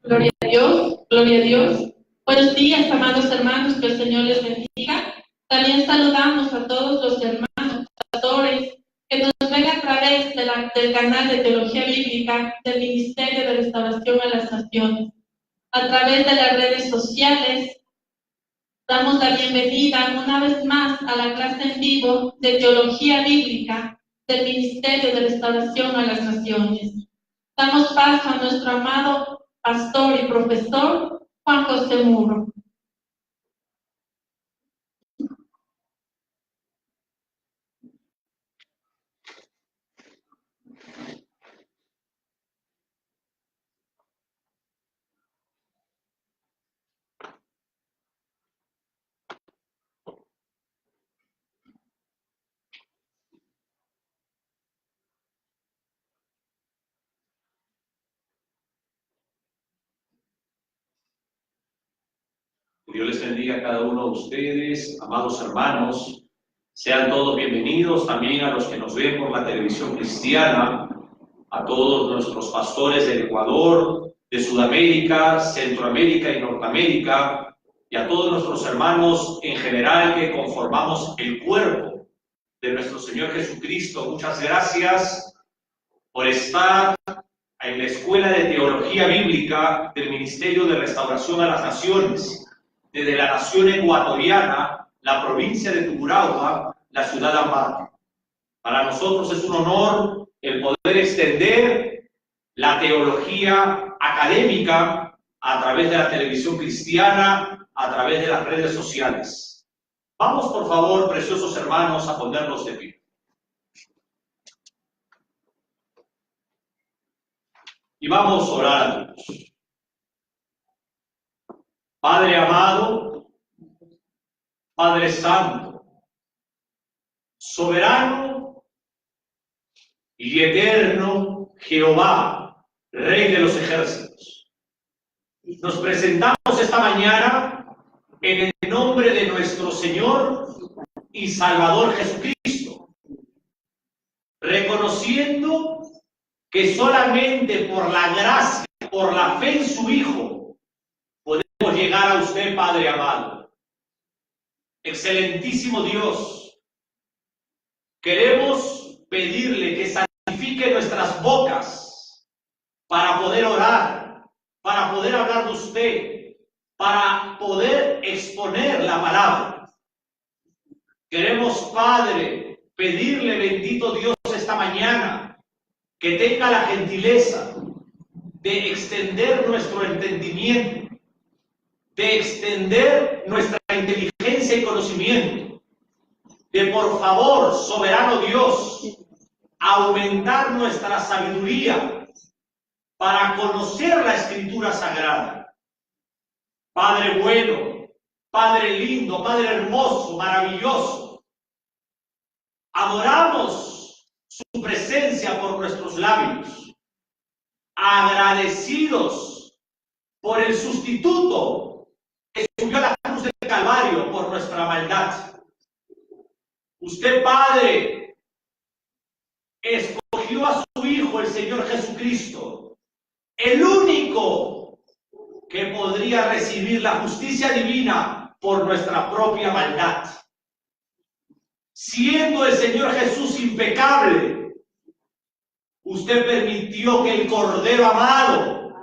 Gloria a Dios, gloria a Dios. Buenos días, amados hermanos, que el Señor les bendiga. También saludamos a todos los hermanos, pastores, que nos ven a través del canal de Teología Bíblica del Ministerio de Restauración a las Naciones. A través de las redes sociales, damos la bienvenida una vez más a la clase en vivo de Teología Bíblica del Ministerio de Restauración a las Naciones. Damos paso a nuestro amado pastor y profesor Juan José Muro. Dios les bendiga a cada uno de ustedes, amados hermanos. Sean todos bienvenidos, también a los que nos ven por la televisión cristiana, a todos nuestros pastores del Ecuador, de Sudamérica, Centroamérica y Norteamérica, y a todos nuestros hermanos en general que conformamos el cuerpo de nuestro Señor Jesucristo. Muchas gracias por estar en la Escuela de Teología Bíblica del Ministerio de Restauración a las Naciones, desde la nación ecuatoriana, la provincia de Tungurahua, la ciudad Ambato. Para nosotros es un honor el poder extender la teología académica a través de la televisión cristiana, a través de las redes sociales. Vamos, por favor, preciosos hermanos, a ponernos de pie. Y vamos a orar a Dios. Padre amado, Padre santo, soberano y eterno Jehová, Rey de los ejércitos. Nos presentamos esta mañana en el nombre de nuestro Señor y Salvador Jesucristo, reconociendo que solamente por la gracia, por la fe en su Hijo, podemos llegar a usted, Padre amado. Excelentísimo Dios, queremos pedirle que santifique nuestras bocas para poder orar, para poder hablar de usted, para poder exponer la palabra. Queremos, Padre, pedirle, bendito Dios, esta mañana, que tenga la gentileza de extender nuestro entendimiento, de extender nuestra inteligencia y conocimiento, de por favor, soberano Dios, aumentar nuestra sabiduría para conocer la Escritura Sagrada. Padre bueno, Padre lindo, Padre hermoso, maravilloso, adoramos su presencia por nuestros labios, agradecidos por el sustituto que subió a la cruz del Calvario por nuestra maldad. Usted, Padre, escogió a su Hijo, el Señor Jesucristo, el único que podría recibir la justicia divina por nuestra propia maldad. Siendo el Señor Jesús impecable, usted permitió que el Cordero amado,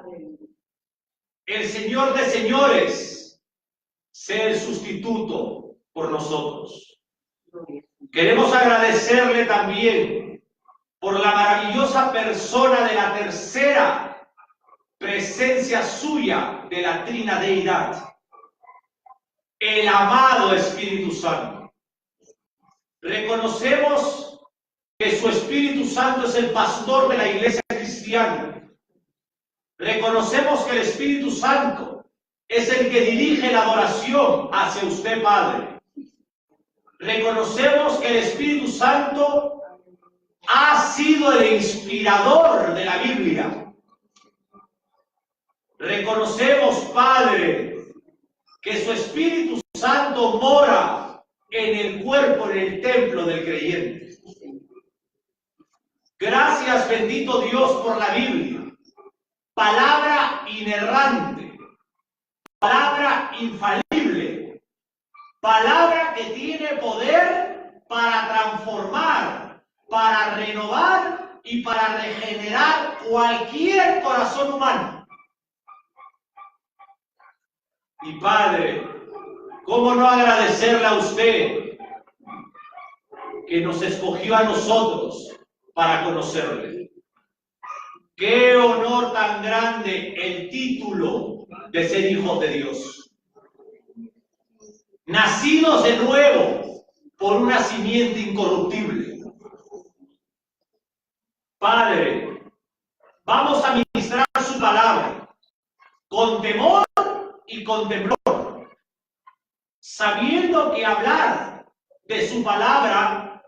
el Señor de señores, sea el sustituto por nosotros. Queremos agradecerle también por la maravillosa persona de la tercera presencia suya de la Trina Deidad, el amado Espíritu Santo. Reconocemos que su Espíritu Santo es el pastor de la iglesia cristiana. Reconocemos que el Espíritu Santo es el que dirige la adoración hacia usted, Padre. Reconocemos que el Espíritu Santo ha sido el inspirador de la Biblia. Reconocemos, Padre, que su Espíritu Santo mora en el cuerpo, en el templo del creyente. Gracias, bendito Dios, por la Biblia. palabra inerrante, palabra infalible, palabra que tiene poder para transformar, para renovar y para regenerar cualquier corazón humano. Y Padre, ¿cómo no agradecerle a usted que nos escogió a nosotros para conocerle? Qué honor tan grande el título de ser hijos de Dios. Nacidos de nuevo por una simiente incorruptible. Padre, vamos a ministrar su palabra con temor y con temblor, sabiendo que hablar de su palabra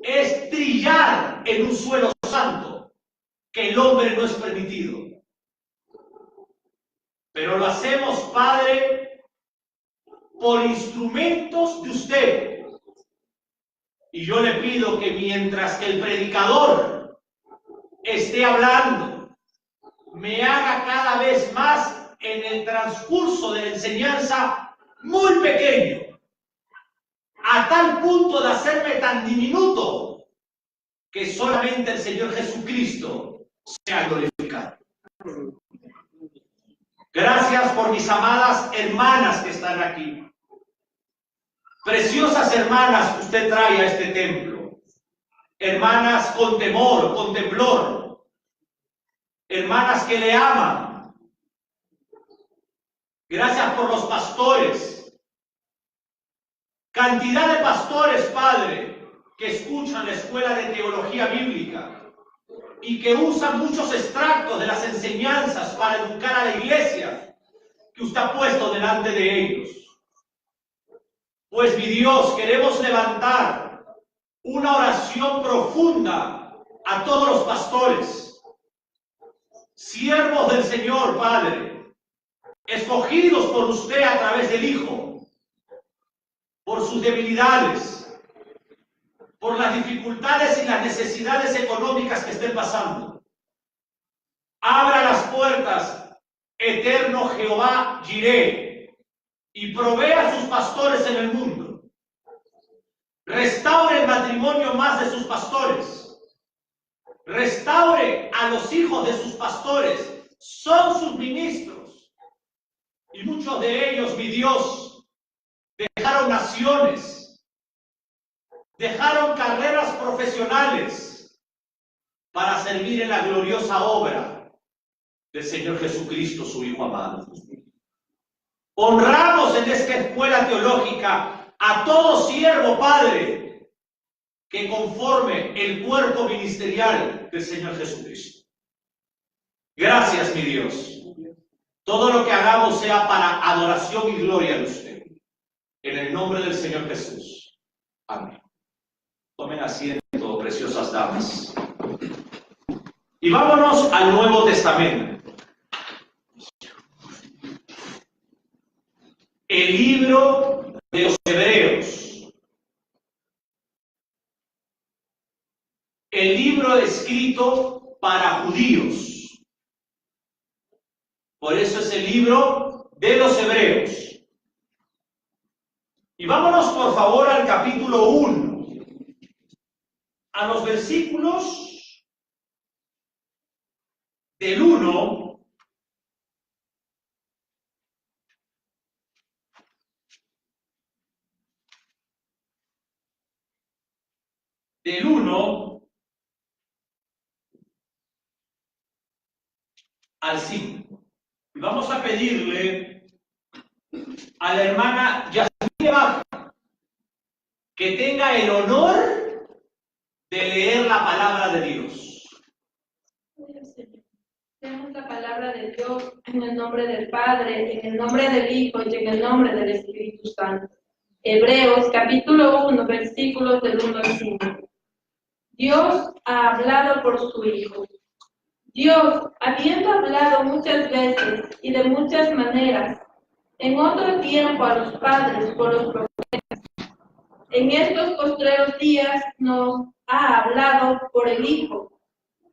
es trillar en un suelo santo, que el hombre no es permitido. Pero lo hacemos, Padre, por instrumentos de usted. Y yo le pido que mientras que el predicador esté hablando, me haga cada vez más en el transcurso de la enseñanza muy pequeño, a tal punto de hacerme tan diminuto que solamente el Señor Jesucristo sea glorificado. Gracias por mis amadas hermanas que están aquí. Preciosas hermanas que usted trae a este templo. Hermanas con temor, con temblor. Hermanas que le aman. Gracias por los pastores. Cantidad de pastores, Padre, que escuchan la escuela de teología bíblica y que usan muchos extractos de las enseñanzas para educar a la iglesia que usted ha puesto delante de ellos. Pues mi Dios, queremos levantar una oración profunda a todos los pastores, siervos del Señor, Padre, escogidos por usted a través del Hijo, por sus debilidades, por las dificultades y las necesidades económicas que estén pasando. Abra las puertas, eterno Jehová Jireh, y provee a sus pastores en el mundo. Restaure el matrimonio más de sus pastores. Restaure a los hijos de sus pastores. Son sus ministros. Y muchos de ellos, mi Dios, dejaron naciones, dejaron carreras profesionales para servir en la gloriosa obra del Señor Jesucristo, su Hijo amado. Honramos en esta escuela teológica a todo siervo, Padre, que conforme el cuerpo ministerial del Señor Jesucristo. Gracias, mi Dios. Todo lo que hagamos sea para adoración y gloria de usted. En el nombre del Señor Jesús. Amén. Tomen asiento, preciosas damas. Y vámonos al Nuevo Testamento. El libro de los Hebreos. El libro escrito para judíos. Por eso es el libro de los Hebreos. Y vámonos por favor al capítulo 1. A los versículos del 1 al 5. Y vamos a pedirle a la hermana Yasmina que tenga el honor de leer la palabra de Dios. Leemos la palabra de Dios en el nombre del Padre, en el nombre del Hijo y en el nombre del Espíritu Santo. Hebreos capítulo 1, versículos del 1 al 5. Dios ha hablado por su Hijo. Dios, habiendo hablado muchas veces y de muchas maneras, en otro tiempo a los padres por los profetas, en estos postreros días nos ha hablado por el Hijo,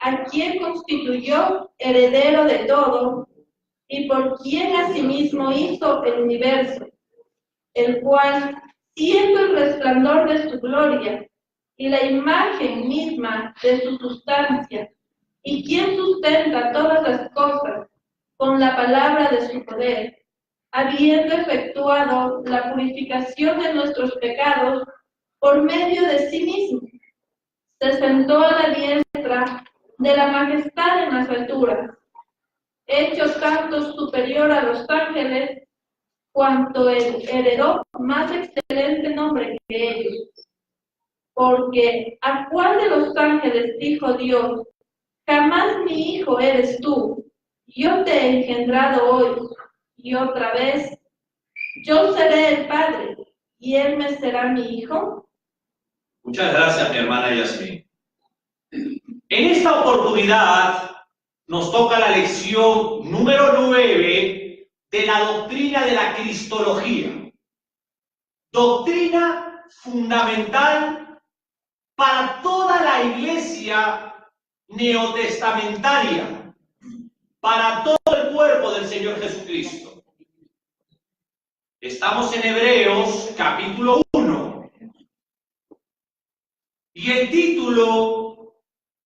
a quien constituyó heredero de todo, y por quien asimismo hizo el universo, el cual, siendo el resplandor de su gloria y la imagen misma de su sustancia, y quien sustenta todas las cosas con la palabra de su poder, habiendo efectuado la purificación de nuestros pecados por medio de sí mismo, se sentó a la diestra de la majestad en las alturas, hecho tanto superior a los ángeles, cuanto él heredó más excelente nombre que ellos. Porque ¿a cuál de los ángeles dijo Dios: jamás mi hijo eres tú, yo te he engendrado hoy? Y otra vez: yo seré el padre, y él me será mi hijo. Muchas gracias, mi hermana Yasmin. En esta oportunidad nos toca la lección número 9 de la doctrina de la cristología. Doctrina fundamental para toda la iglesia neotestamentaria, para todo el cuerpo del Señor Jesucristo. Estamos en Hebreos capítulo 1 y el título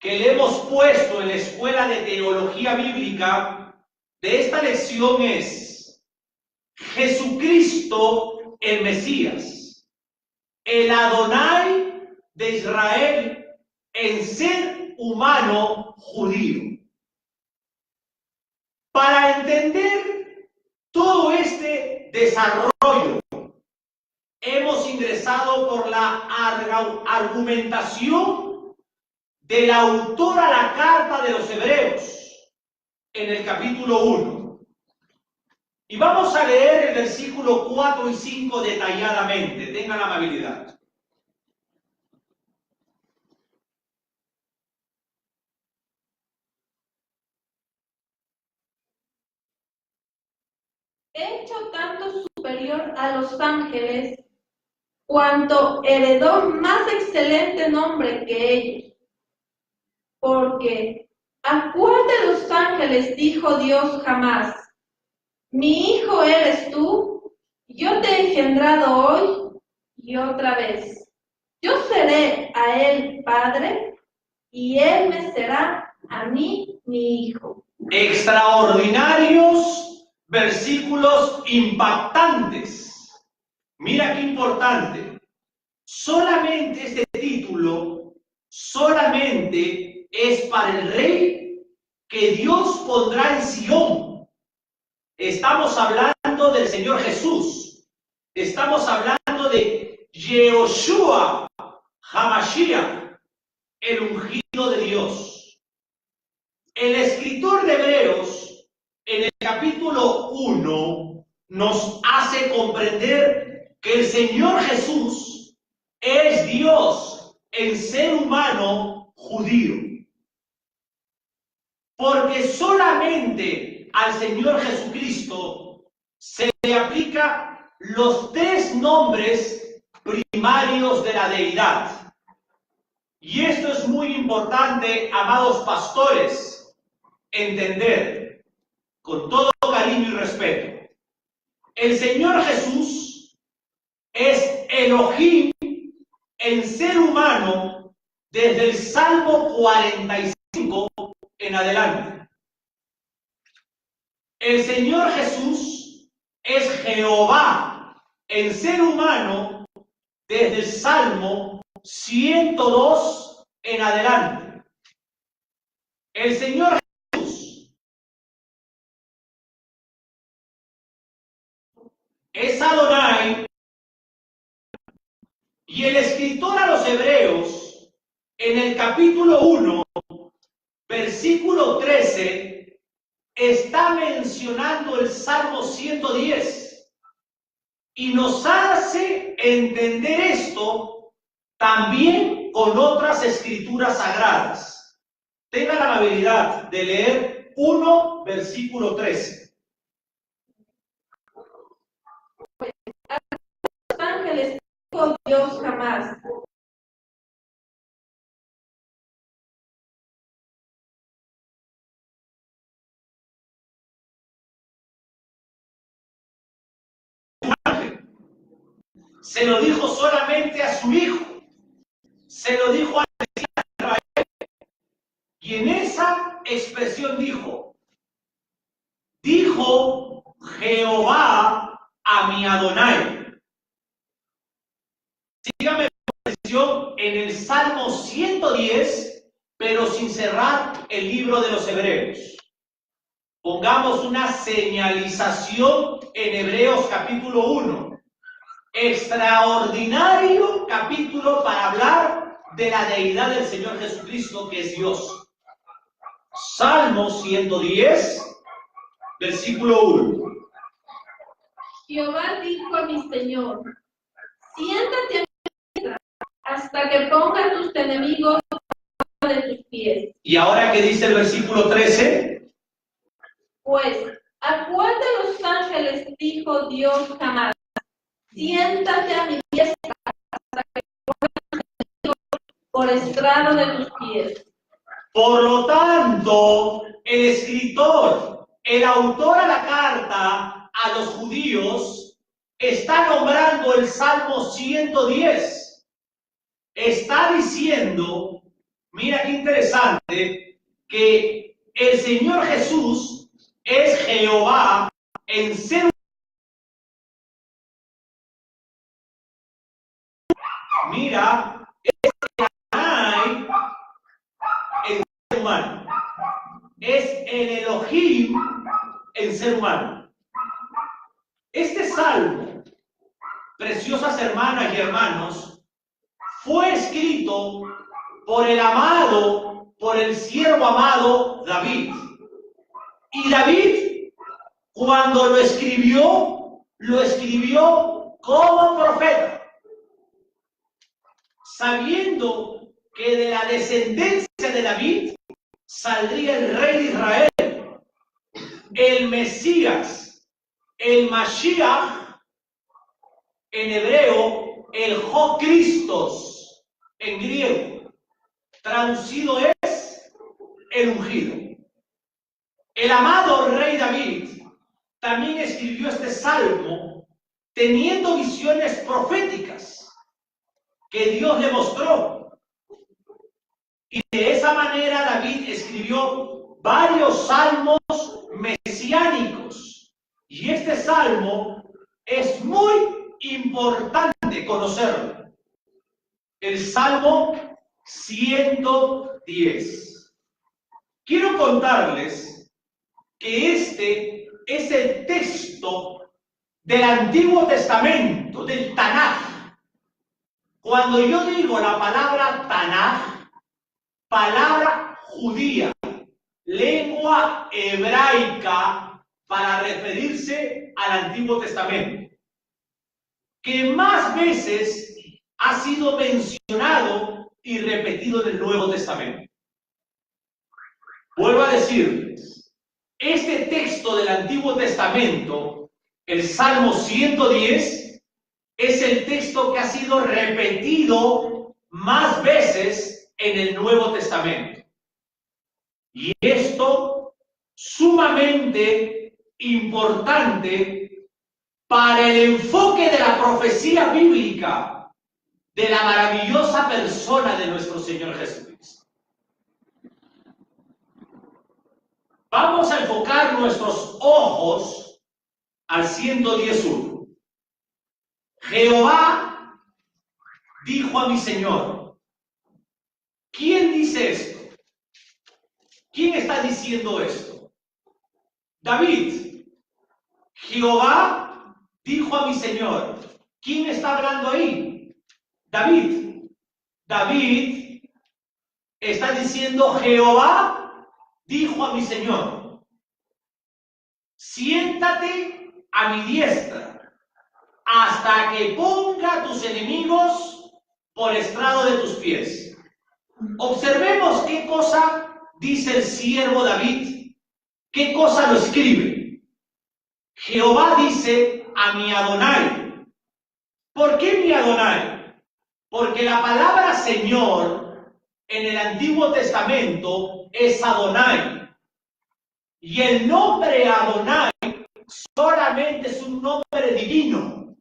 que le hemos puesto en la Escuela de Teología Bíblica de esta lección es Jesucristo el Mesías, el Adonai de Israel en ser humano judío. Para entender todo este desarrollo, hemos ingresado por la argumentación del autor a la carta de los Hebreos en el capítulo 1. Y vamos a leer el versículo 4 y 5 detalladamente. Tengan la amabilidad. Hecho tanto superior a los ángeles, cuanto heredó más excelente nombre que ellos. Porque ¿a cuál de los ángeles dijo Dios jamás: mi hijo eres tú, yo te he engendrado hoy? Y otra vez: yo seré a él padre, y él me será a mí mi hijo. Extraordinarios versículos impactantes. Mira qué importante. Solamente este título, solamente es para el rey que Dios pondrá en Sion. Estamos hablando del Señor Jesús. Estamos hablando de Yehoshua HaMashiach, el ungido de Dios. El escritor de Hebreos, en el capítulo 1, nos hace comprender que el Señor Jesús es Dios en ser humano judío. Porque solamente al Señor Jesucristo se le aplica los tres nombres primarios de la deidad. Y esto es muy importante, amados pastores, entender con todo cariño y respeto. El Señor Jesús es Elohim en ser humano desde el Salmo 45 en adelante. El Señor Jesús es Jehová en ser humano desde el Salmo 102 en adelante. El Señor Jesús es Adonai, y el escritor a los Hebreos en el capítulo 1, versículo 13, está mencionando el Salmo 110 y nos hace entender esto también con otras escrituras sagradas. Tengan la amabilidad de leer 1, versículo 13. Los ángeles dijo Dios jamás: se lo dijo solamente a su hijo, se lo dijo a Israel. Y en esa expresión dijo Jehová a mi Adonai. Sígame en el Salmo 110, pero sin cerrar el libro de los Hebreos. Pongamos una señalización en Hebreos capítulo 1. Extraordinario capítulo para hablar de la deidad del Señor Jesucristo, que es Dios. Salmo 110, versículo 1. Jehová dijo a mi Señor: siéntate a mi diestra hasta que ponga tus enemigos debajo de tus pies. ¿Y ahora qué dice el versículo 13? Pues, ¿a cuál de los ángeles dijo Dios jamás: siéntate a mi diestra hasta que ponga tus enemigos por estrado de tus pies? Por lo tanto, el escritor, el autor a la carta a los judíos, está nombrando el Salmo 110. Está diciendo, mira qué interesante, que el Señor Jesús es Jehová en ser. Mira, es Adonai en ser humano. Es el Elohim en ser humano. Este salmo, preciosas hermanas y hermanos, fue escrito por el siervo amado David. Y David, cuando lo escribió como profeta, sabiendo que de la descendencia de David saldría el rey de Israel, el Mesías, el Mashiach, en hebreo, el Jo-Cristos, en griego, traducido es el ungido. El amado rey David también escribió este salmo teniendo visiones proféticas que Dios le mostró. Y de esa manera David escribió varios salmos mesiánicos. Y este salmo es muy importante conocerlo. El Salmo 110. Quiero contarles que este es el texto del Antiguo Testamento, del Tanaj. Cuando yo digo la palabra Tanaj, palabra judía, lengua hebraica para referirse al Antiguo Testamento, que más veces ha sido mencionado y repetido en el Nuevo Testamento. Vuelvo a decirles, este texto del Antiguo Testamento, el Salmo 110, es el texto que ha sido repetido más veces en el Nuevo Testamento. Y esto sumamente importante para el enfoque de la profecía bíblica de la maravillosa persona de nuestro Señor Jesucristo. Vamos a enfocar nuestros ojos al 110:1. Jehová dijo a mi Señor. ¿Quién dice esto? ¿Quién está diciendo esto? David. Jehová dijo a mi Señor. ¿Quién está hablando ahí? David. David está diciendo: Jehová dijo a mi Señor: siéntate a mi diestra hasta que ponga tus enemigos por estrado de tus pies. Observemos qué cosa dice el siervo David, qué cosa lo escribe. Jehová dice a mi Adonai. ¿Por qué mi Adonai? Porque la palabra Señor en el Antiguo Testamento es Adonai. Y el nombre Adonai solamente es un nombre divino.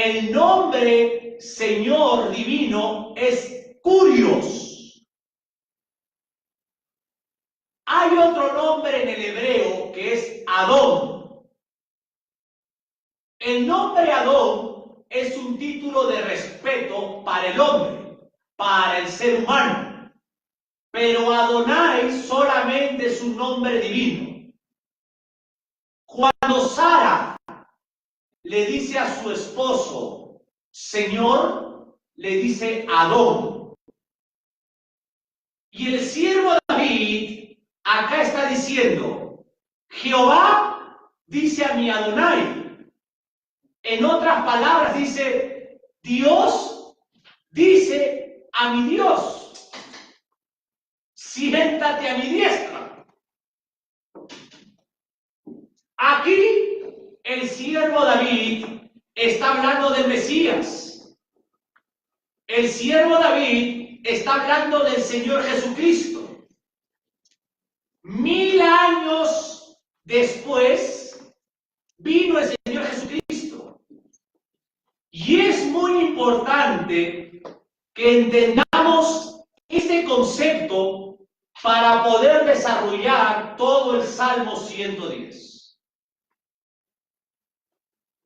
El nombre Señor divino es Curios. Hay otro nombre en el hebreo que es Adón. El nombre Adón es un título de respeto para el hombre, para el ser humano. Pero Adonai solamente es un nombre divino. Cuando Sara le dice a su esposo, Señor, le dice Adón. Y el siervo David acá está diciendo, Jehová dice a mi Adonai. En otras palabras dice, Dios dice a mi Dios, siéntate a mi diestra. Aquí el siervo David está hablando del Mesías. El siervo David está hablando del Señor Jesucristo. 1000 años después vino el Señor Jesucristo. Y es muy importante que entendamos este concepto para poder desarrollar todo el Salmo 110.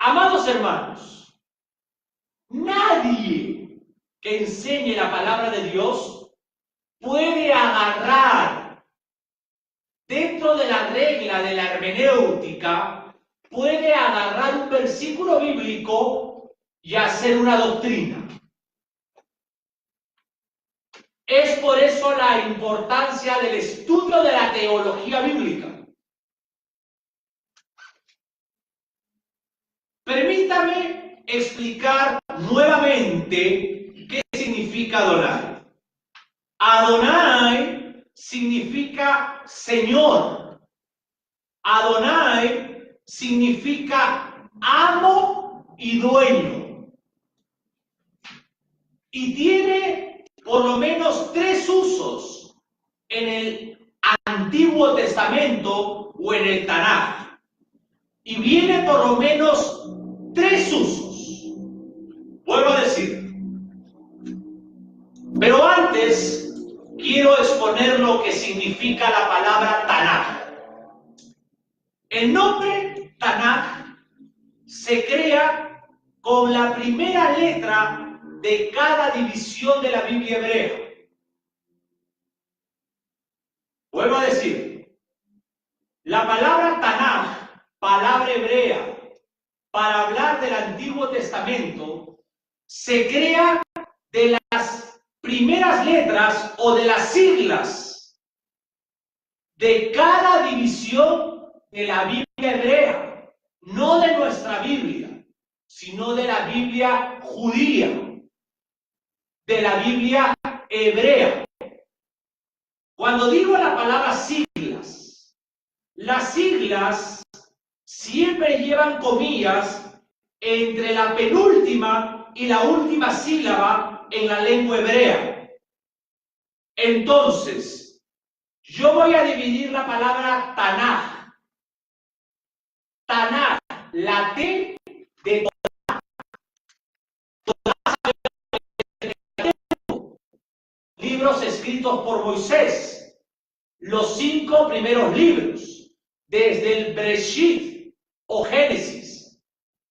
Amados hermanos, nadie que enseñe la palabra de Dios puede agarrar dentro de la regla de la hermenéutica, puede agarrar un versículo bíblico y hacer una doctrina. Es por eso la importancia del estudio de la teología bíblica. Permítame explicar nuevamente qué significa Adonai. Adonai significa Señor. Adonai significa amo y dueño. Y tiene por lo menos 3 usos en el Antiguo Testamento o en el Tanaj. Y viene por lo menos 3 usos. Vuelvo a decir. Pero antes quiero exponer lo que significa la palabra Tanaj. El nombre Tanaj se crea con la primera letra de cada división de la Biblia hebrea. Vuelvo a decir, la palabra Tanaj, palabra hebrea, para hablar del Antiguo Testamento, se crea de las primeras letras o de las siglas de cada división de la Biblia hebrea, no de nuestra Biblia, sino de la Biblia judía, de la Biblia hebrea. Cuando digo la palabra siglas, las siglas siempre llevan comillas entre la penúltima y la última sílaba en la lengua hebrea. Entonces, yo voy a dividir la palabra Tanaj. Tanaj, la T de libros escritos por Moisés, los 5 primeros libros, desde el Breshit o Génesis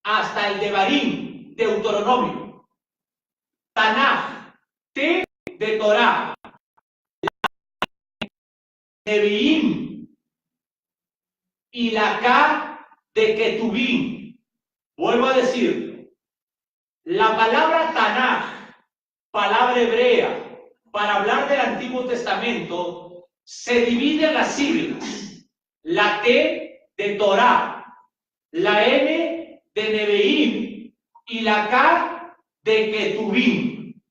hasta el Devarim, Deuteronomio. Tanaj, T de Torah, Neviim y la K de Ketubim. Vuelvo a decir, la palabra Tanaj, palabra hebrea, para hablar del Antiguo Testamento, se divide en las siglas. La T de Torah, la N de Neviim y la K de Ketubim.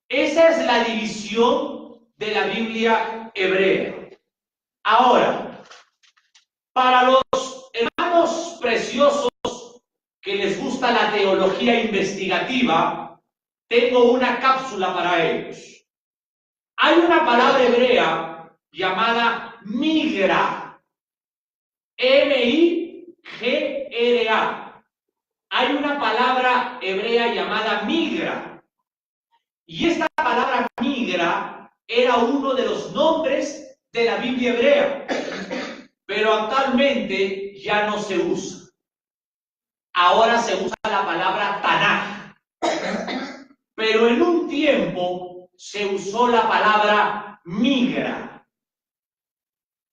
Esa es la división de la Biblia hebrea. Ahora, para los hermanos preciosos que les gusta la teología investigativa, tengo una cápsula para ellos. Hay una palabra hebrea llamada migra, M-I-G-R-A. hay una palabra hebrea llamada migra. Y esta palabra migra era uno de los nombres de la Biblia hebrea, pero actualmente ya no se usa. Ahora se usa la palabra Tanaj, pero en un tiempo se usó la palabra migra.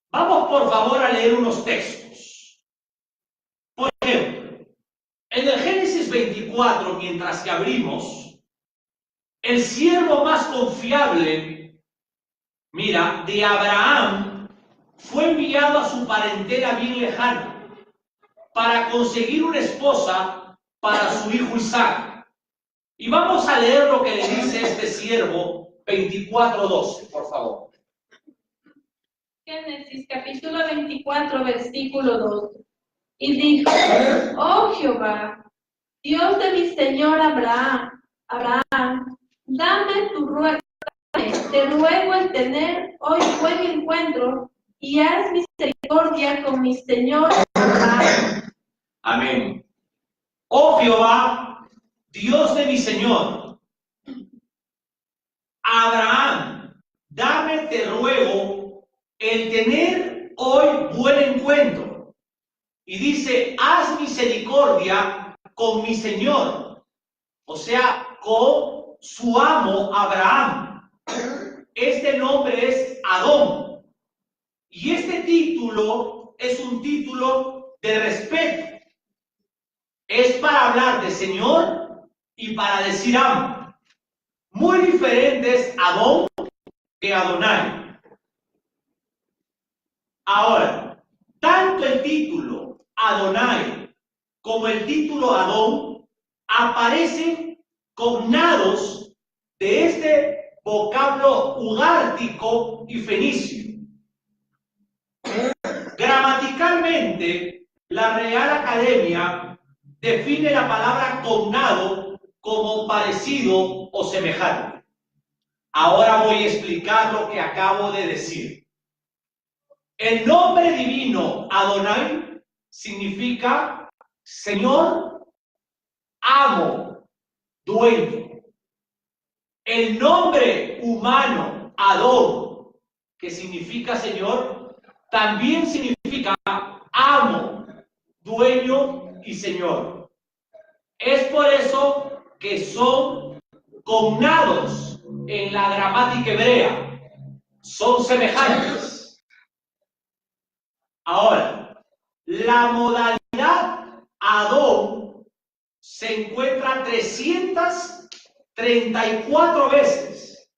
Vamos por favor a leer unos textos. Por ejemplo, en el Génesis 24, mientras que abrimos, el siervo más confiable, mira, de Abraham, fue enviado a su parentela bien lejana para conseguir una esposa para su hijo Isaac. Y vamos a leer lo que le dice este siervo, 24:12, por favor. Génesis capítulo 24, versículo 2. Y dijo: Oh Jehová, Dios de mi señor Abraham, dame tu ruego, te ruego el tener hoy buen encuentro y haz misericordia con mi señor Abraham. Amén. Oh Jehová, Dios de mi señor Abraham, dame, te ruego, el tener hoy buen encuentro. Y dice, haz misericordia con mi señor, o sea, con su amo Abraham. Este nombre es Adón. Y este título es un título de respeto. Es para hablar de señor y para decir amo. Muy diferentes Adón que Adonai. Ahora, tanto el título Adonai como el título Adón aparecen cognados de este vocablo ugártico y fenicio. Gramaticalmente, la Real Academia define la palabra cognado como parecido o semejante. Ahora voy a explicar lo que acabo de decir. El nombre divino Adonai significa Señor, amo, dueño. El nombre humano Adón, que significa Señor, también significa amo, dueño y Señor. Es por eso que son cognados en la gramática hebrea, son semejantes. Ahora, la modalidad Adón se encuentra 334 veces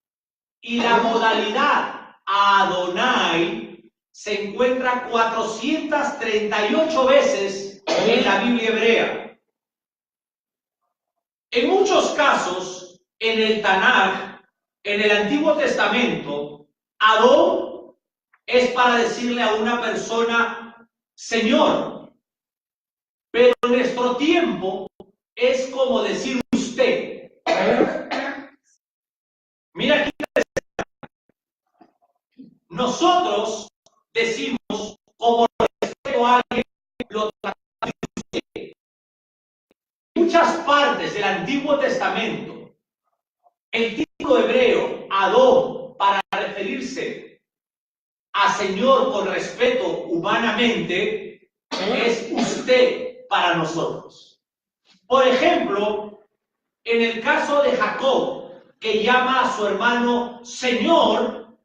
y la modalidad Adonai se encuentra 438 veces en la Biblia hebrea. En muchos casos, en el Tanaj, en el Antiguo Testamento, Adón es para decirle a una persona Señor, pero en nuestro tiempo es como decir usted. Mira aquí, nosotros decimos como respeto a alguien, lo tratamos de usted. En muchas partes del Antiguo Testamento, el título hebreo Adón para referirse a Señor con respeto humanamente es usted para nosotros. Por ejemplo, en el caso de Jacob, que llama a su hermano Señor,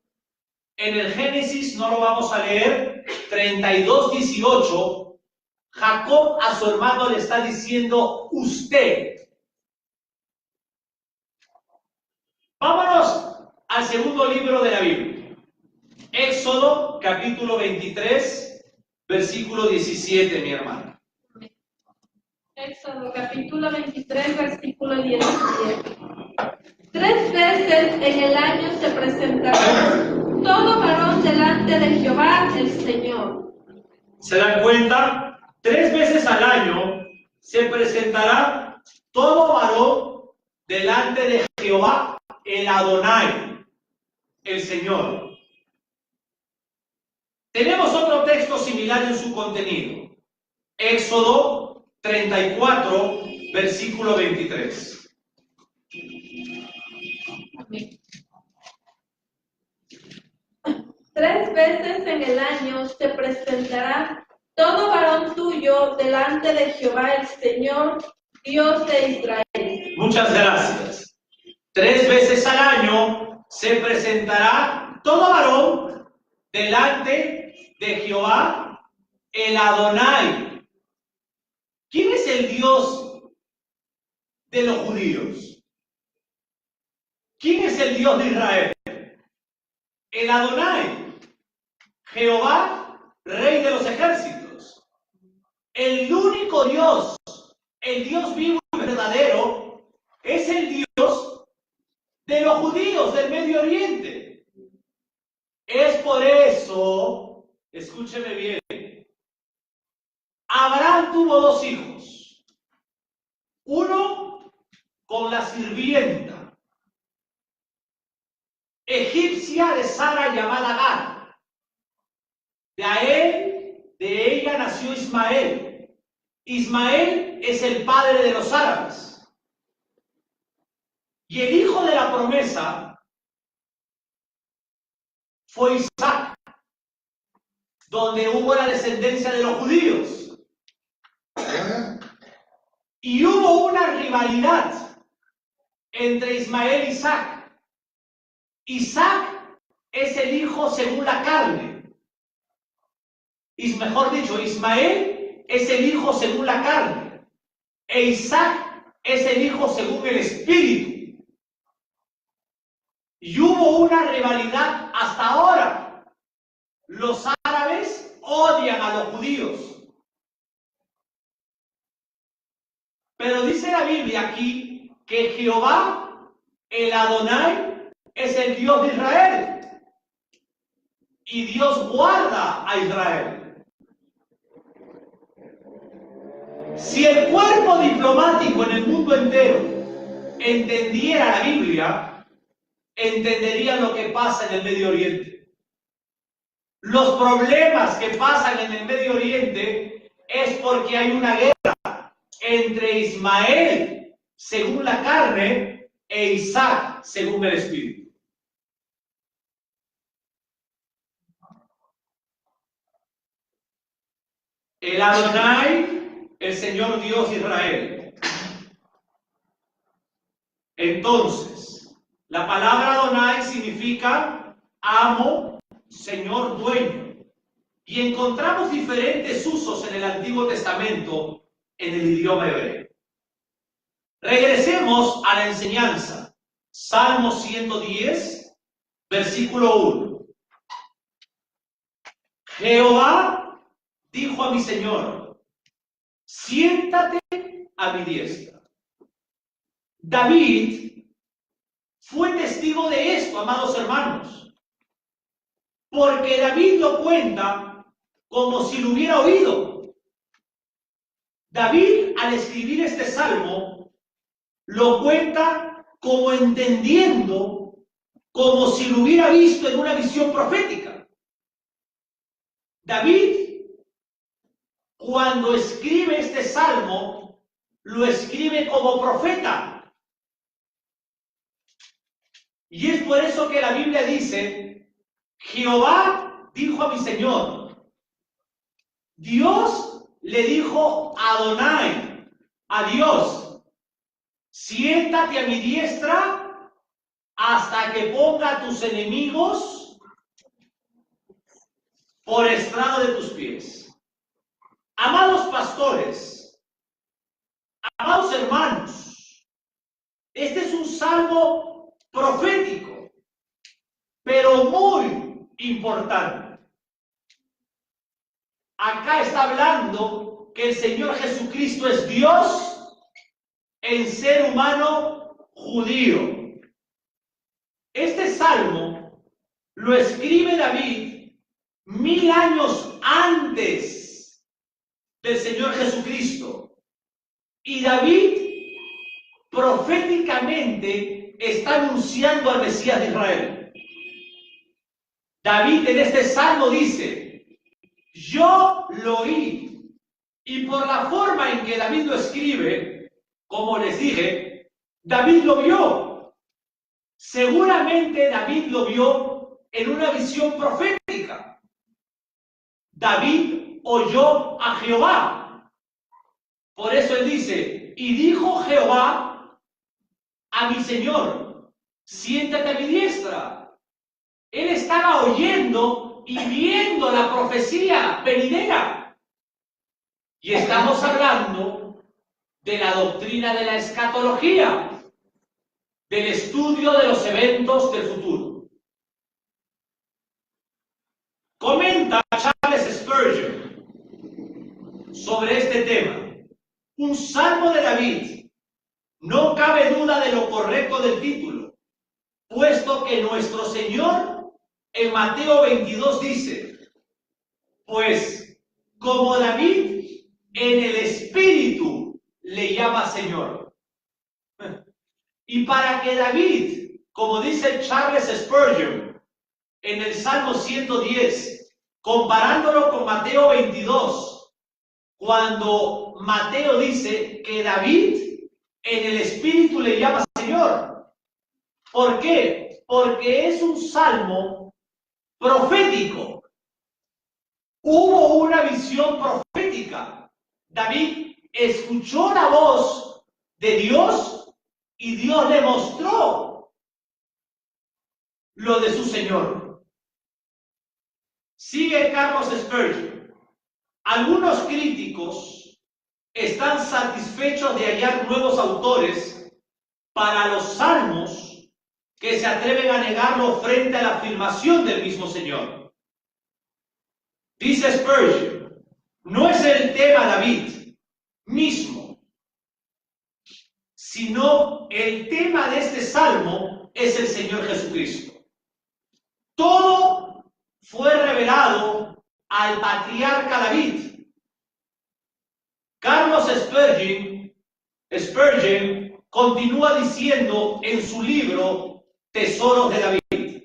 en el Génesis, no lo vamos a leer, 32:18, Jacob a su hermano le está diciendo usted. Vámonos al segundo libro de la Biblia. Éxodo, capítulo 23, versículo 17, mi hermano. Éxodo capítulo 23, versículo 17. 3 veces en el año se presentará todo varón delante de Jehová el Señor. ¿Se dan cuenta? 3 veces al año se presentará todo varón delante de Jehová el Adonai, el Señor. Tenemos otro texto similar en su contenido. Éxodo 34, versículo 23. Amén. 3 veces en el año se presentará todo varón tuyo delante de Jehová el Señor, Dios de Israel. Muchas gracias. 3 veces al año se presentará todo varón delante de Jehová, el Adonai. ¿Quién es el Dios de los judíos? ¿Quién es el Dios de Israel? El Adonai, Jehová, Rey de los ejércitos. El único Dios, el Dios vivo y verdadero, es el Dios de los judíos del Medio Oriente. Es por eso, escúcheme bien, Abraham tuvo 2 hijos. Uno con la sirvienta egipcia de Sara llamada Agar. De ella nació Ismael. Ismael es el padre de los árabes. Y el hijo de la promesa fue Isaac, donde hubo la descendencia de los judíos. Y hubo una rivalidad entre Ismael y Isaac. Isaac es el hijo según la carne. Mejor dicho, Ismael es el hijo según la carne. E Isaac es el hijo según el espíritu. Y hubo una rivalidad hasta ahora. Los árabes odian a los judíos. Pero dice la Biblia aquí que Jehová, el Adonai, es el Dios de Israel. Y Dios guarda a Israel. Si el cuerpo diplomático en el mundo entero entendiera la Biblia, entendería lo que pasa en el Medio Oriente. Los problemas que pasan en el Medio Oriente es porque hay una guerra entre Ismael, según la carne, e Isaac, según el espíritu. El Adonai, el Señor Dios de Israel. Entonces, la palabra Adonai significa amo, Señor, dueño. Y encontramos diferentes usos en el Antiguo Testamento en el idioma hebreo. Regresemos a la enseñanza. Salmo 110, versículo 1. Jehová dijo a mi Señor: siéntate a mi diestra. David fue testigo de esto, amados hermanos, porque David lo cuenta como si lo hubiera oído. David, al escribir este salmo, lo cuenta como entendiendo, como si lo hubiera visto en una visión profética. David, cuando escribe este salmo, lo escribe como profeta. Y es por eso que la Biblia dice: Jehová dijo a mi Señor. Dios le dijo a Adonai, a Dios: siéntate a mi diestra hasta que ponga a tus enemigos por estrado de tus pies. Amados pastores, amados hermanos, este es un salmo profético, pero muy importante. Acá está hablando que el Señor Jesucristo es Dios en ser humano judío. Este salmo lo escribe David 1000 años antes del Señor Jesucristo. Y David proféticamente está anunciando al Mesías de Israel. David en este salmo dice: yo lo oí Y por la forma en que David lo escribe, como les dije, David lo vio. Seguramente David lo vio en una visión profética. David oyó a Jehová. Por eso él dice, y dijo Jehová a mi Señor, siéntate a mi diestra. Él estaba oyendo y viendo la profecía venidera. Y estamos hablando de la doctrina de la escatología, del estudio de los eventos del futuro. Comenta Charles Spurgeon sobre este tema. Un salmo de David. No cabe duda de lo correcto del título, puesto que nuestro Señor en Mateo 22 dice, pues como David en el Espíritu le llama Señor. Y para que David, como dice Charles Spurgeon en el Salmo 110, comparándolo con Mateo 22, cuando Mateo dice que David en el Espíritu le llama Señor. ¿Por qué? Porque es un salmo profético. Hubo una visión profética. David escuchó la voz de Dios y Dios le mostró lo de su Señor. Sigue Carlos Spurgeon. Algunos críticos están satisfechos de hallar nuevos autores para los salmos que se atreven a negarlo frente a la afirmación del mismo Señor. Dice Spurgeon, no es el tema David mismo, sino el tema de este salmo es el Señor Jesucristo. Todo fue revelado al patriarca David. Carlos Spurgeon continúa diciendo en su libro Tesoros de David,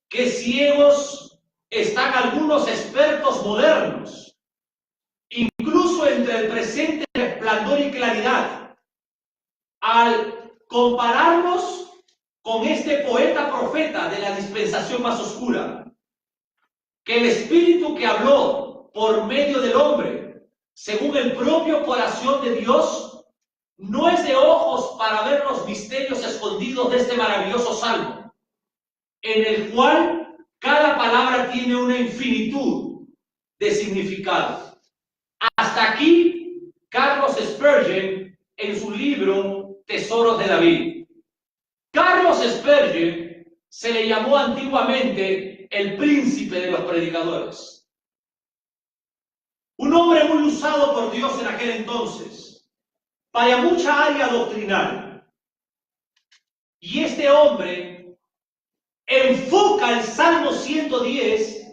que ciegos están algunos expertos modernos, incluso entre el presente resplandor y claridad, al compararnos con este poeta profeta de la dispensación más oscura, que el Espíritu que habló por medio del hombre, según el propio corazón de Dios, no es de ojos para ver los misterios escondidos de este maravilloso salmo, en el cual cada palabra tiene una infinitud de significado. Hasta aquí, Carlos Spurgeon en su libro Tesoros de David. Carlos Spurgeon se le llamó antiguamente el príncipe de los predicadores. Un hombre muy usado por Dios en aquel entonces, para mucha área doctrinal. Y este hombre enfoca el Salmo 110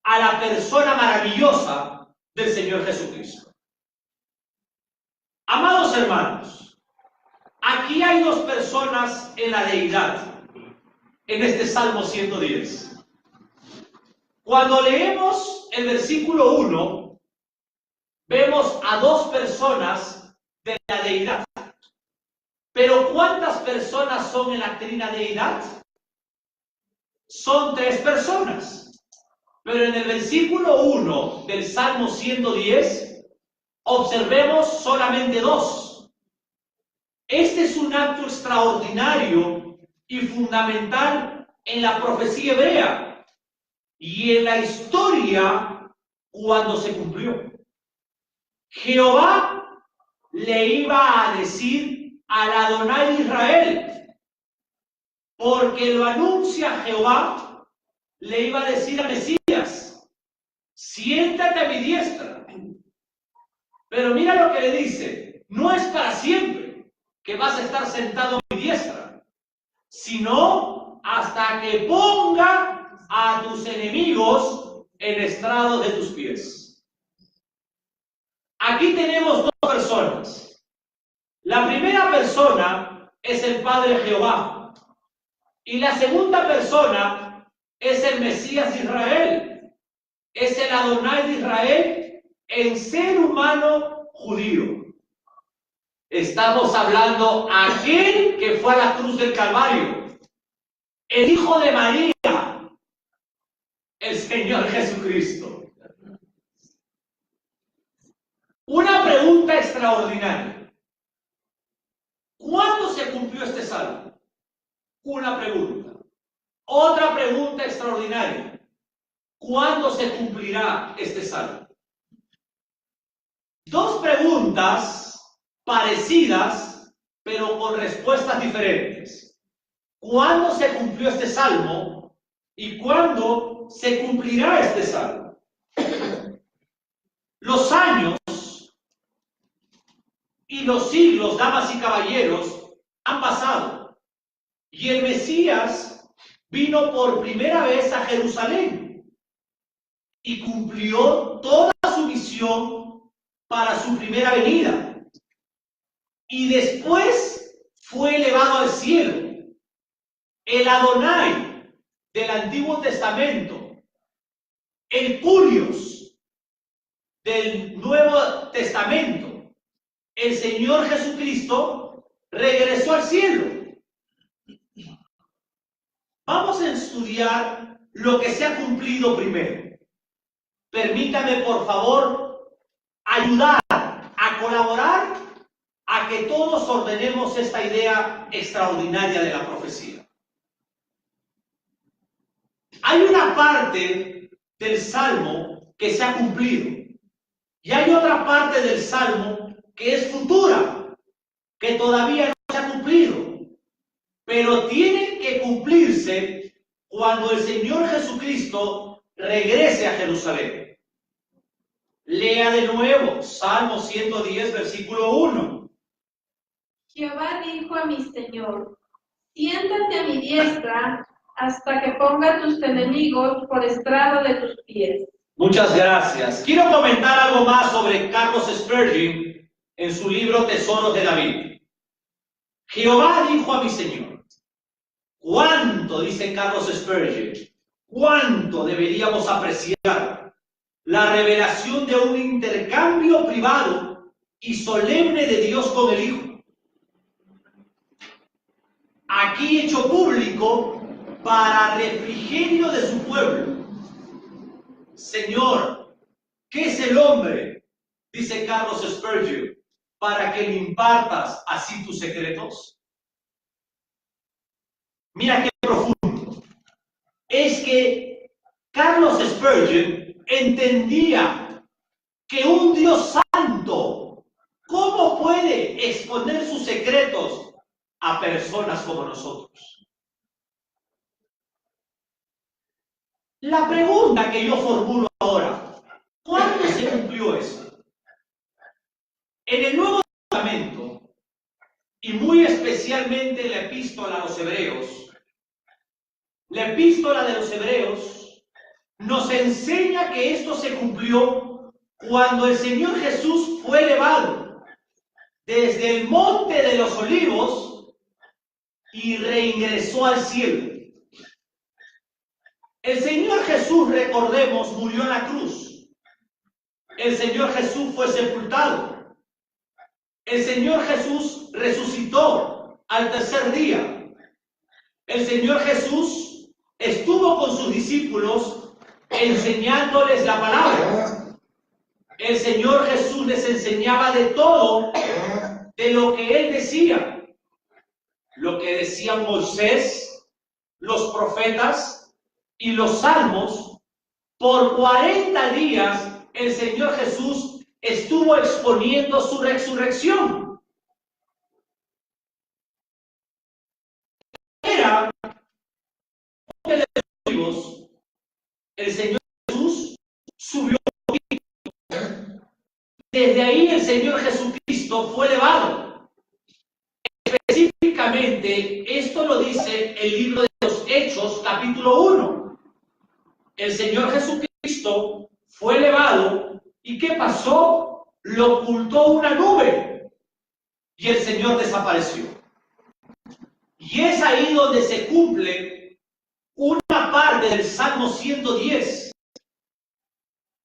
a la persona maravillosa del Señor Jesucristo. Amados hermanos, aquí hay dos personas en la deidad, en este Salmo 110. Cuando leemos el versículo 1, vemos a dos personas de la deidad. Pero ¿cuántas personas son en la trina deidad? Son tres personas. Pero en el versículo 1 del Salmo 110, observemos solamente dos. Este es un acto extraordinario y fundamental en la profecía hebrea y en la historia cuando se cumplió. Jehová le iba a decir al Adonai Israel, porque lo anuncia Jehová, le iba a decir a Mesías, siéntate a mi diestra. Pero mira lo que le dice, no es para siempre que vas a estar sentado a mi diestra, sino hasta que ponga a tus enemigos en estrado de tus pies. Aquí tenemos dos personas. La primera persona es el Padre Jehová y la segunda persona es el Mesías de Israel, es el Adonai de Israel, en ser humano judío. Estamos hablando aquel que fue a la cruz del Calvario, el Hijo de María, el Señor Jesucristo. Una pregunta extraordinaria. ¿Cuándo se cumplió este salmo? Una pregunta. Otra pregunta extraordinaria. ¿Cuándo se cumplirá este salmo? Dos preguntas parecidas, pero con respuestas diferentes. ¿Cuándo se cumplió este salmo? ¿Y cuándo se cumplirá este salmo? Los años y los siglos, damas y caballeros, han pasado. Y el Mesías vino por primera vez a Jerusalén y cumplió toda su misión para su primera venida. Y después fue elevado al cielo. El Adonai del Antiguo Testamento, el Curios del Nuevo Testamento, el Señor Jesucristo regresó al cielo. Vamos a estudiar lo que se ha cumplido primero. Permítame, por favor, ayudar a colaborar a que todos ordenemos esta idea extraordinaria de la profecía. Hay una parte del Salmo que se ha cumplido y hay otra parte del Salmo que es futura, que todavía no se ha cumplido, pero tiene que cumplirse cuando el Señor Jesucristo regrese a Jerusalén. Lea de nuevo Salmo 110, versículo 1. Jehová dijo a mi Señor, siéntate a mi diestra hasta que ponga a tus enemigos por estrado de tus pies. Muchas gracias. Quiero comentar algo más sobre Carlos Spurgeon en su libro Tesoros de David. Jehová dijo a mi Señor. ¿Cuánto, dice Carlos Spurgeon, cuánto deberíamos apreciar la revelación de un intercambio privado y solemne de Dios con el Hijo? Aquí hecho público para refrigerio de su pueblo. Señor, ¿qué es el hombre? Dice Carlos Spurgeon, para que le impartas así tus secretos. Mira qué profundo. Es que Carlos Spurgeon entendía que un Dios santo, ¿cómo puede exponer sus secretos a personas como nosotros? La pregunta que yo formulo ahora, ¿cuándo se cumplió eso? En el Nuevo Testamento, y muy especialmente en la epístola a los Hebreos, la epístola de los Hebreos nos enseña que esto se cumplió cuando el Señor Jesús fue elevado desde el monte de los olivos y reingresó al cielo. El Señor Jesús, recordemos, murió en la cruz. El Señor Jesús fue sepultado. El Señor Jesús resucitó al tercer día. El Señor Jesús estuvo con sus discípulos enseñándoles la palabra. El Señor Jesús les enseñaba de todo, de lo que Él decía. Lo que decían Moisés, los profetas y los salmos. Por 40 días el Señor Jesús estuvo exponiendo su resurrección. Era de los olivos, el Señor Jesús subió un poquito. Desde ahí el Señor Jesucristo fue elevado. Específicamente, esto lo dice el libro de los Hechos, capítulo 1. El Señor Jesucristo fue elevado, ¿y qué pasó? Lo ocultó una nube y el Señor desapareció. Y es ahí donde se cumple una parte del Salmo 110.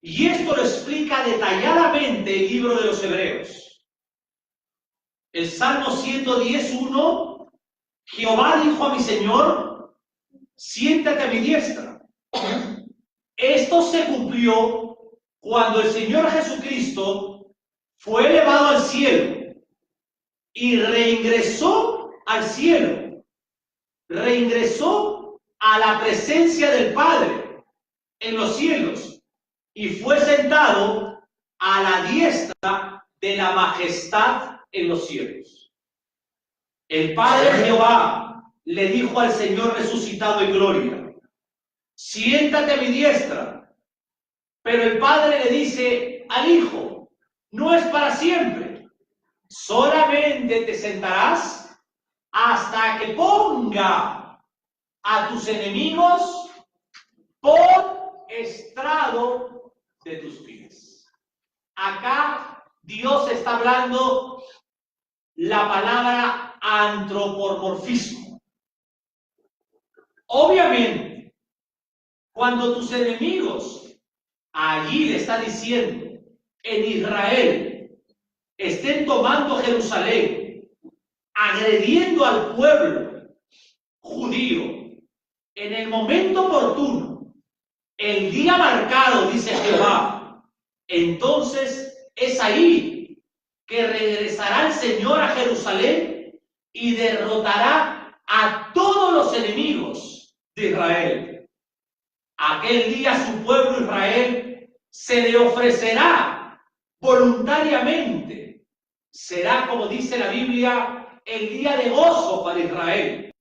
Y esto lo explica detalladamente el libro de los Hebreos. El Salmo 110:1, Jehová dijo a mi Señor, siéntate a mi diestra. Esto se cumplió cuando el Señor Jesucristo fue elevado al cielo y reingresó al cielo, reingresó a la presencia del Padre en los cielos y fue sentado a la diestra de la majestad en los cielos. El Padre Jehová le dijo al Señor resucitado en gloria, siéntate a mi diestra. Pero el Padre le dice al Hijo, no es para siempre, solamente te sentarás hasta que ponga a tus enemigos por estrado de tus pies. Acá Dios está hablando la palabra antropomorfismo. Obviamente, cuando tus enemigos, allí le está diciendo, en Israel, estén tomando Jerusalén, agrediendo al pueblo judío, en el momento oportuno, el día marcado, dice Jehová, entonces es ahí que regresará el Señor a Jerusalén y derrotará a todos los enemigos de Israel. Aquel día su pueblo Israel se le ofrecerá voluntariamente. Será, como dice la Biblia, el día de gozo para Israel,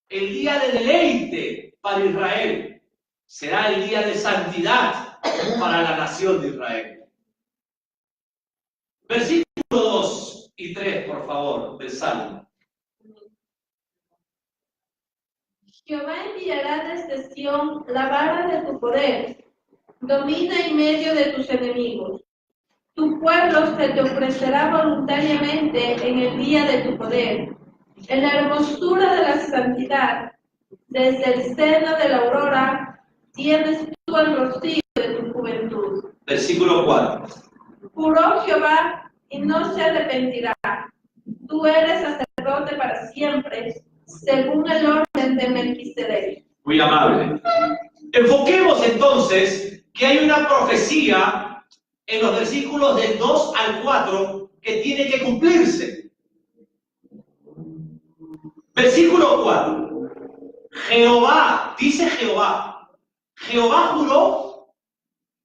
el día de deleite para Israel. Será el día de santidad para la nación de Israel. Versículos 2 y 3, por favor, del Salmo. Jehová enviará desde Sión la vara de tu poder, domina en medio de tus enemigos. Tu pueblo se te ofrecerá voluntariamente en el día de tu poder, en la hermosura de la santidad. Desde el seno de la aurora tienes tú el rocío de tu juventud. Versículo 4. Juró Jehová y no se arrepentirá. Tú eres sacerdote para siempre, según el orden de Melquisedec. Muy amable. Enfoquemos entonces que hay una profecía en los versículos del 2 al 4 que tiene que cumplirse. Versículo 4. Jehová, dice Jehová, Jehová juró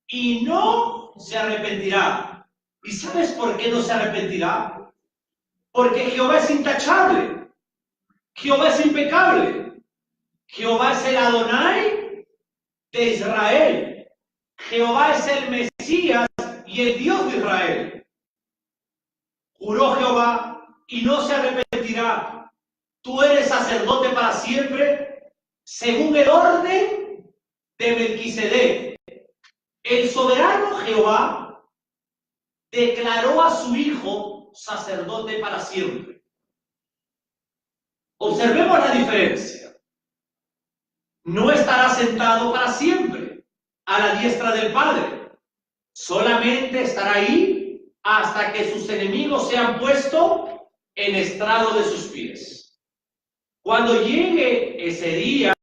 y no se arrepentirá. ¿Y sabes por qué no se arrepentirá? Porque Jehová es intachable, Jehová es impecable, Jehová es el Adonai de Israel, Jehová es el Mesías y el Dios de Israel. Juró Jehová y no se arrepentirá. Tú eres sacerdote para siempre, según el orden de Melquisedec. El soberano Jehová declaró a su hijo sacerdote para siempre. Observemos la diferencia. No estará sentado para siempre a la diestra del Padre. Solamente estará ahí hasta que sus enemigos sean puestos en estrado de sus pies. Cuando llegue ese día,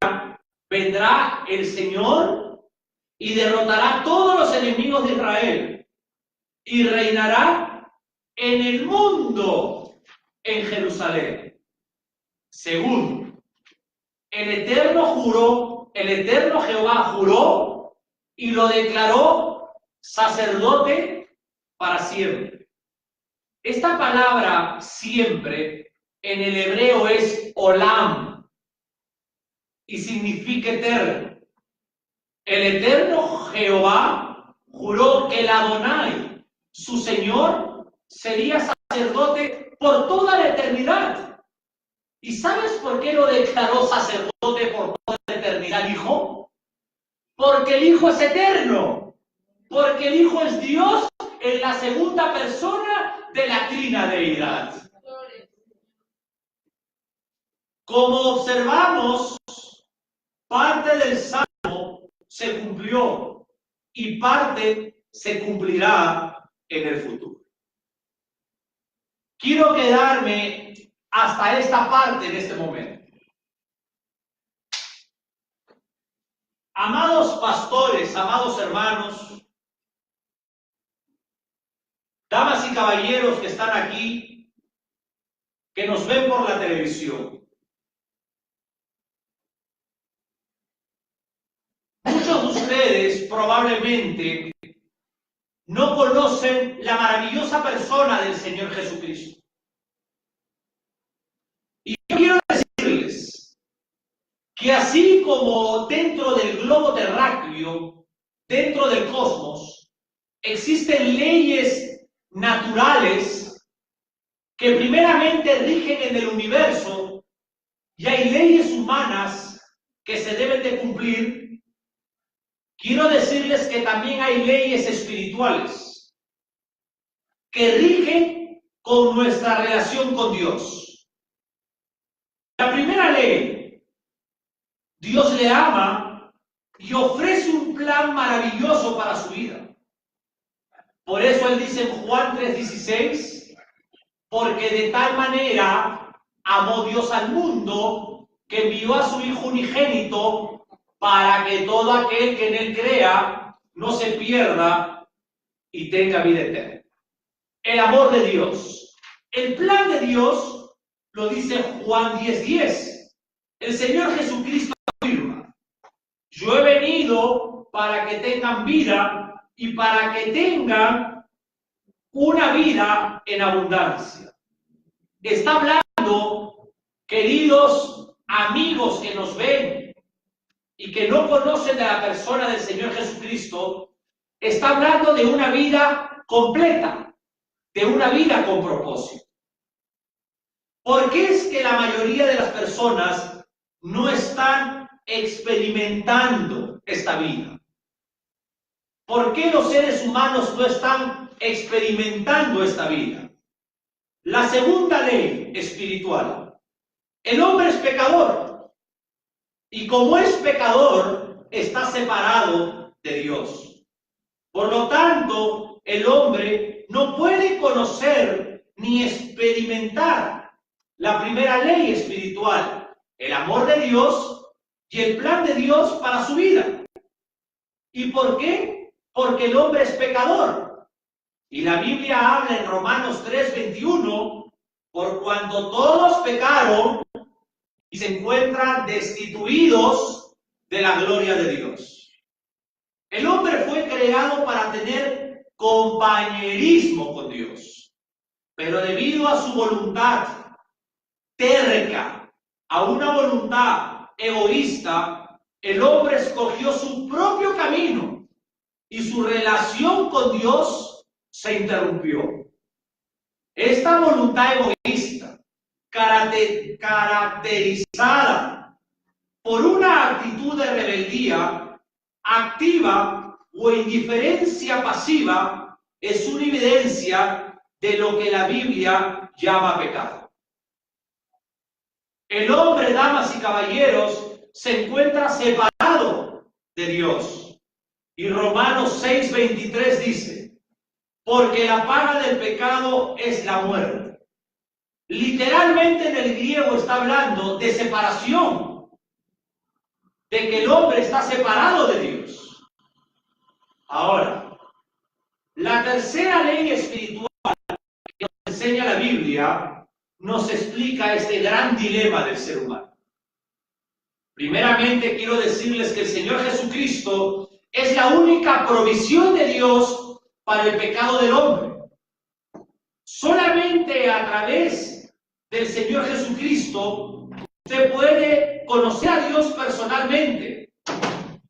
vendrá el Señor y derrotará a todos los enemigos de Israel y reinará en el mundo en Jerusalén. Segundo, el eterno Jehová juró y lo declaró sacerdote para siempre. Esta palabra siempre en el hebreo es olam y significa eterno. El eterno Jehová juró que el Adonai, su Señor, sería sacerdote por toda la eternidad. ¿Y sabes por qué lo declaró sacerdote por toda la eternidad, Hijo? Porque el Hijo es eterno. Porque el Hijo es Dios en la segunda persona de la trinadeidad. Como observamos, parte del Salmo se cumplió y parte se cumplirá en el futuro. Quiero quedarme hasta esta parte en este momento. Amados pastores, amados hermanos, damas y caballeros que están aquí, que nos ven por la televisión. Muchos de ustedes probablemente no conocen la maravillosa persona del Señor Jesucristo. Y yo quiero decirles que así como dentro del globo terráqueo, dentro del cosmos, existen leyes naturales que primeramente rigen en el universo y hay leyes humanas que se deben de cumplir, quiero decirles que también hay leyes espirituales que rigen con nuestra relación con Dios. La primera ley, Dios le ama y ofrece un plan maravilloso para su vida. Por eso Él dice en Juan 3:16, porque de tal manera amó Dios al mundo que envió a su Hijo unigénito para que todo aquel que en Él crea no se pierda y tenga vida eterna. El amor de Dios. El plan de Dios lo dice Juan 10:10. El Señor Jesucristo afirma: yo he venido para que tengan vida y para que tengan una vida en abundancia. Está hablando, queridos amigos que nos ven y que no conocen de la persona del Señor Jesucristo, está hablando de una vida completa, de una vida con propósito. ¿Por qué es que la mayoría de las personas no están experimentando esta vida? ¿Por qué los seres humanos no están experimentando esta vida? La segunda ley espiritual. El hombre es pecador y como es pecador está separado de Dios. Por lo tanto, el hombre no puede conocer ni experimentar la primera ley espiritual, el amor de Dios y el plan de Dios para su vida. ¿Y por qué? Porque el hombre es pecador. Y la Biblia habla en Romanos 3:21, por cuanto todos pecaron y se encuentran destituidos de la gloria de Dios. El hombre fue creado para tener compañerismo con Dios, pero debido a su voluntad terca, a una voluntad egoísta, el hombre escogió su propio camino y su relación con Dios se interrumpió. Esta voluntad egoísta, caracterizada por una actitud de rebeldía activa o indiferencia pasiva, es una evidencia de lo que la Biblia llama pecado. El hombre, damas y caballeros, se encuentra separado de Dios. Y Romanos 6:23 dice: porque la paga del pecado es la muerte. Literalmente en el griego está hablando de separación, de que el hombre está separado de Dios. Ahora, la tercera ley espiritual que nos enseña la Biblia nos explica este gran dilema del ser humano. Primeramente quiero decirles que el Señor Jesucristo es la única provisión de Dios para el pecado del hombre. Solamente a través del Señor Jesucristo usted puede conocer a Dios personalmente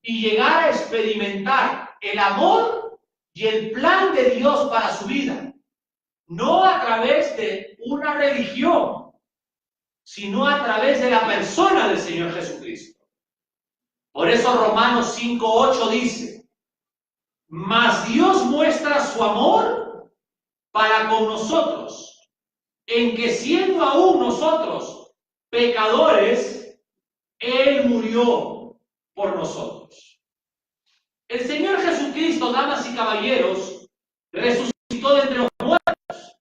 y llegar a experimentar el amor y el plan de Dios para su vida. No a través de una religión, sino a través de la persona del Señor Jesucristo. Por eso Romanos 5:8 dice: mas Dios muestra su amor para con nosotros, en que siendo aún nosotros pecadores, Él murió por nosotros. El Señor Jesucristo, damas y caballeros, resucitó de entre los muertos.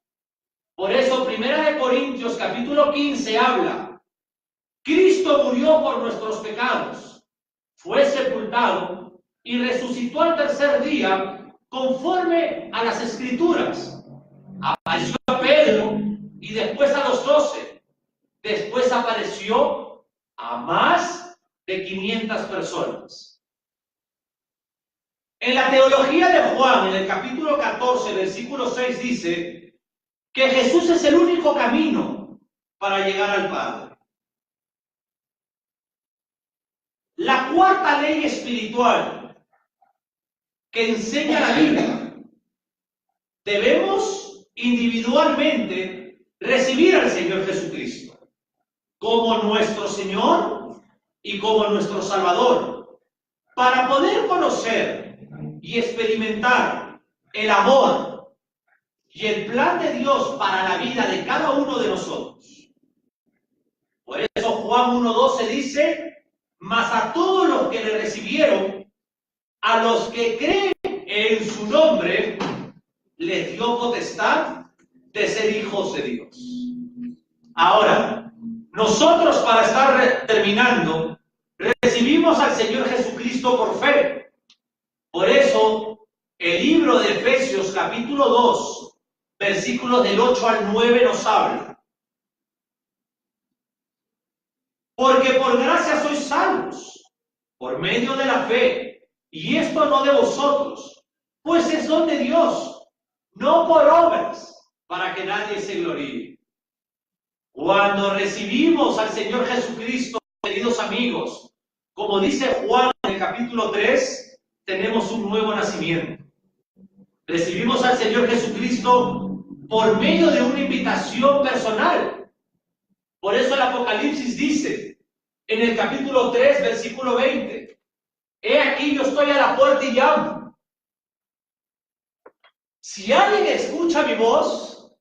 Por eso, 1 Corintios capítulo 15 habla: Cristo murió por nuestros pecados, fue sepultado y resucitó al tercer día conforme a las Escrituras. Apareció a Pedro y después a los 12. Después apareció a más de 500 personas. En la teología de Juan, en el capítulo 14, versículo 6, dice que Jesús es el único camino para llegar al Padre. La cuarta ley espiritual que enseña la Biblia: debemos individualmente recibir al Señor Jesucristo como nuestro Señor y como nuestro Salvador, para poder conocer y experimentar el amor y el plan de Dios para la vida de cada uno de nosotros. Por eso Juan 1:12 dice: mas a todos los que le recibieron, a los que creen en su nombre, les dio potestad de ser hijos de Dios. Ahora, nosotros, para estar terminando, recibimos al Señor Jesucristo por fe. Por eso, el libro de Efesios capítulo 2, versículos del 8 al 9 nos habla: porque por gracia sois salvos, por medio de la fe, y esto no de vosotros, pues es don de Dios, no por obras, para que nadie se gloríe. Cuando recibimos al Señor Jesucristo, queridos amigos, como dice Juan en el capítulo 3, tenemos un nuevo nacimiento. Recibimos al Señor Jesucristo por medio de una invitación personal. Por eso el Apocalipsis dice, en el capítulo 3, versículo 20, he aquí yo estoy a la puerta y llamo. Si alguien escucha mi voz,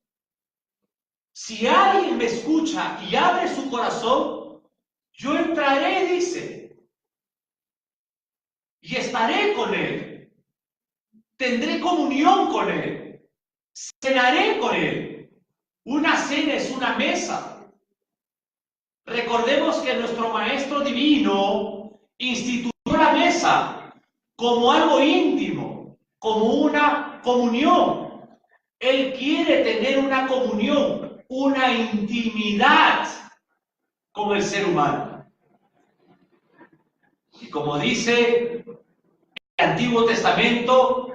si alguien me escucha y abre su corazón, yo entraré, dice, y estaré con él. Tendré comunión con él. Cenaré con él. Una cena es una mesa. Recordemos que nuestro Maestro Divino instituyó la mesa como algo íntimo, como una comunión. Él quiere tener una comunión, una intimidad con el ser humano. Y como dice el Antiguo Testamento,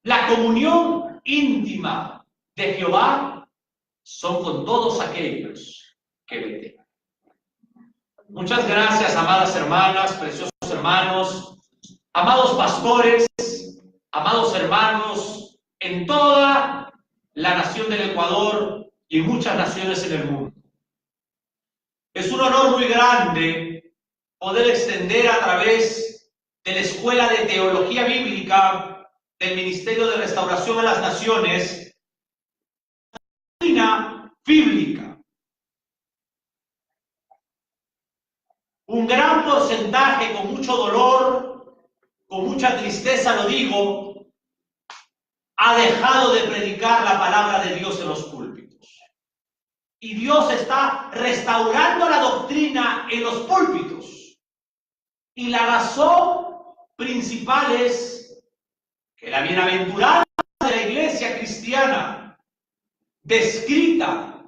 la comunión íntima de Jehová son con todos aquellos que le temen. Muchas gracias, amadas hermanas, preciosos hermanos, amados pastores, amados hermanos en toda la nación del Ecuador y en muchas naciones en el mundo. Es un honor muy grande poder extender a través de la Escuela de Teología Bíblica del Ministerio de Restauración a las Naciones la doctrina bíblica. Un gran porcentaje, con mucho dolor, con mucha tristeza lo digo, ha dejado de predicar la palabra de Dios en los púlpitos. Y Dios está restaurando la doctrina en los púlpitos. Y la razón principal es que la bienaventuranza de la iglesia cristiana, descrita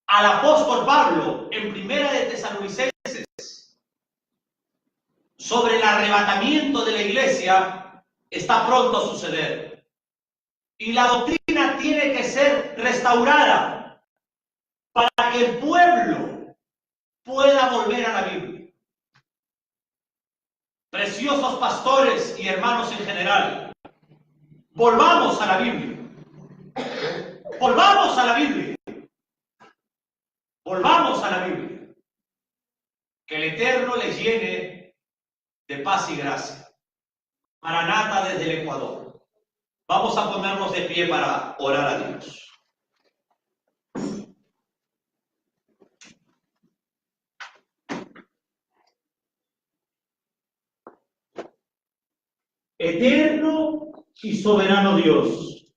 al apóstol Pablo en Primera de Tesalonicenses, sobre el arrebatamiento de la iglesia, está pronto a suceder. Y la doctrina tiene que ser restaurada para que el pueblo pueda volver a la Biblia. Preciosos pastores y hermanos en general, volvamos a la Biblia. Volvamos a la Biblia. Volvamos a la Biblia. Que el Eterno les llene de paz y gracia. Maranata desde el Ecuador. Vamos a ponernos de pie para orar a Dios. Eterno y soberano Dios,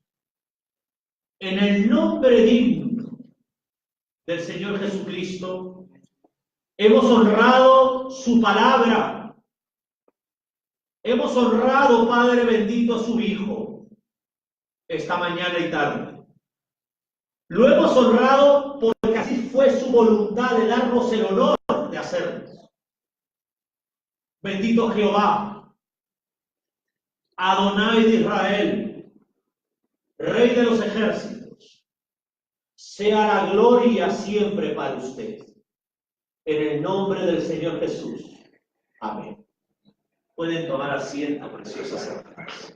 en el nombre digno del Señor Jesucristo, hemos honrado su palabra, hemos honrado, Padre bendito, a su Hijo esta mañana y tarde. Lo hemos honrado porque así fue su voluntad de darnos el honor de hacerlo. Bendito Jehová, Adonai de Israel, Rey de los ejércitos, sea la gloria siempre para usted. En el nombre del Señor Jesús. Amén. Pueden tomar asiento, preciosas hermanas.